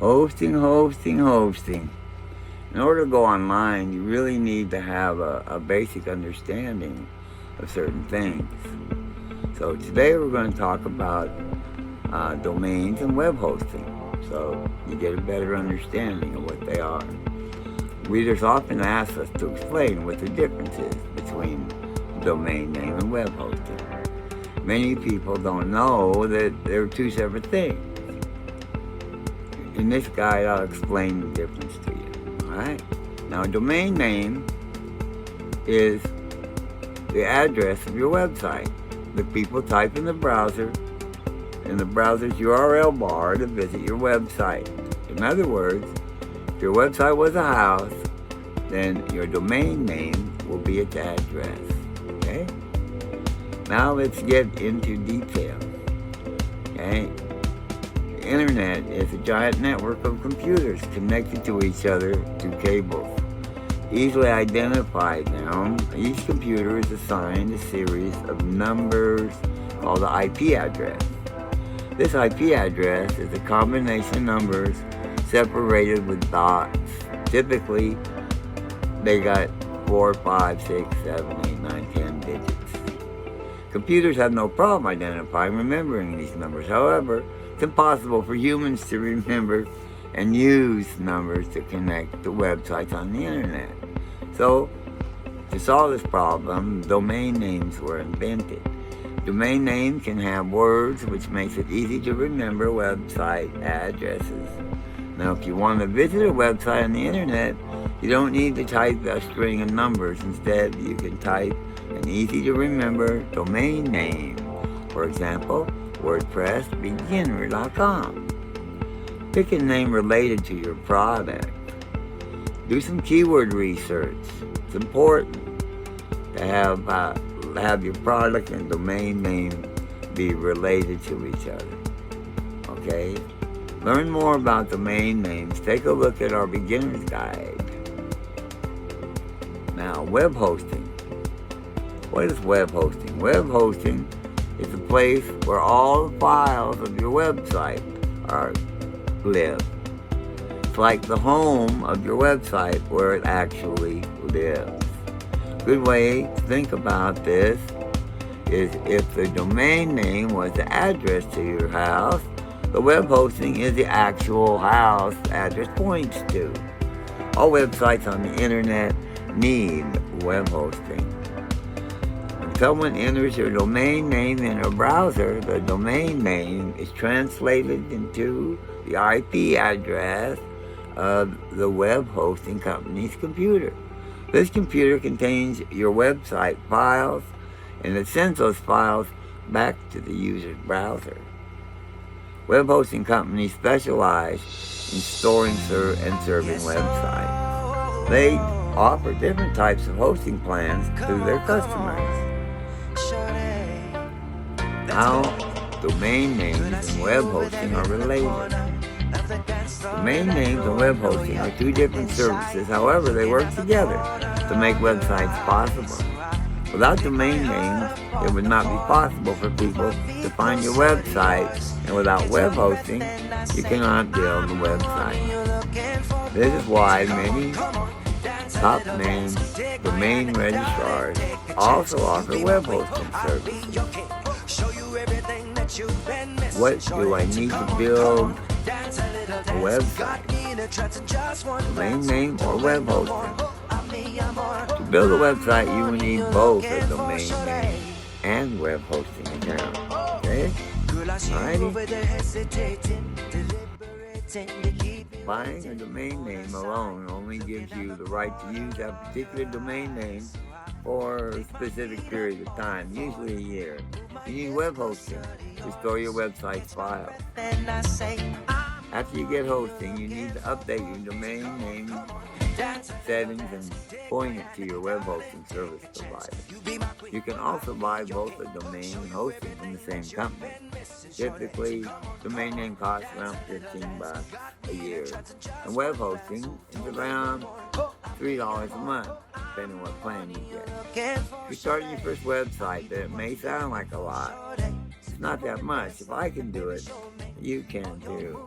Hosting. In order to go online, you really need to have a basic understanding of certain things. So today we're going to talk about domains and web hosting, so you get a better understanding of what they are. Readers often ask us to explain what the difference is between domain name and web hosting. Many people don't know that they're two separate things. In this guide, I'll explain the difference to you. Alright? Now, a domain name is the address of your website that people type in the browser's URL bar to visit your website. In other words, if your website was a house, then your domain name will be its address. Okay? Now let's get into detail. Okay? The internet is a giant network of computers connected to each other through cables. Easily identified now, each computer is assigned a series of numbers called the IP address. This IP address is a combination of numbers separated with dots. Typically, they got 4, 5, 6, 7, 8, 9, 10 digits. Computers have no problem identifying, remembering these numbers. However, it's impossible for humans to remember and use numbers to connect to websites on the internet. So, to solve this problem, domain names were invented. Domain name can have words, which makes it easy to remember website addresses. Now, if you want to visit a website on the internet, you don't need to type a string of numbers. Instead, you can type an easy-to-remember domain name. For example, WordPressBeginner.com. Pick a name related to your product. Do some keyword research. It's important to have your product and domain name be related to each other. Okay? Learn more about domain names. Take a look at our beginner's guide. Now, web hosting. What is web hosting? Web hosting is a place where all the files of your website live. It's like the home of your website where it actually lives. A good way to think about this is if the domain name was the address to your house, the web hosting is the actual house the address points to. All websites on the internet need web hosting. When someone enters your domain name in a browser, the domain name is translated into the IP address of the web hosting company's computer. This computer contains your website files, and it sends those files back to the user's browser. Web hosting companies specialize in storing and serving websites. They offer different types of hosting plans to their customers. How domain names and web hosting are related. Domain names and web hosting are two different services. However, they work together to make websites possible. Without domain names, it would not be possible for people to find your website, and without web hosting, you cannot build a website. This is why many top-name domain registrars also offer web hosting services. What do I need to build a website? Domain name or web hosting? To build a website, you will need both a domain name and web hosting account. Okay? Alrighty? Buying a domain name alone only gives you the right to use that particular domain name for a specific period of time, usually a year. You need web hosting to store your website's files. After you get hosting, you need to update your domain name settings and point it to your web hosting service provider. You can also buy both a domain and hosting from the same company. Typically, domain name costs around $15 a year, and web hosting is around $3 a month, depending on what plan you get. If you're starting your first website, then it may sound like a lot. It's not that much. If I can do it, you can too.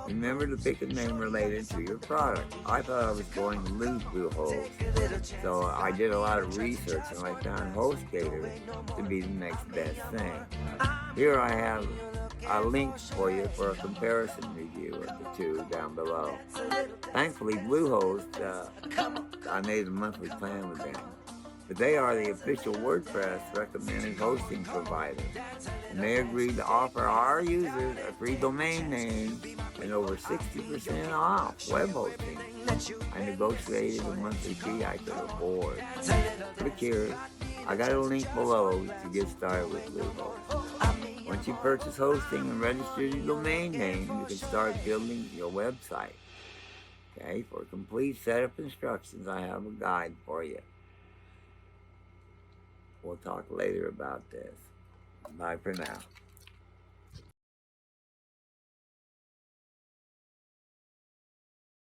Remember to pick a name related to your product. I thought I was going to lose Bluehost, so I did a lot of research and I found HostGator to be the next best thing. Here I have a link for you for a comparison review of the two down below. Thankfully, Bluehost, I made a monthly plan with them. But they are the official WordPress recommended hosting provider. And they agreed to offer our users a free domain name and over 60% off web hosting. I negotiated a monthly fee I could afford. Click here. I got a link below to get started with Bluehost. Once you purchase hosting and register your domain name, you can start building your website. Okay, for complete setup instructions, I have a guide for you. We'll talk later about this. Bye for now.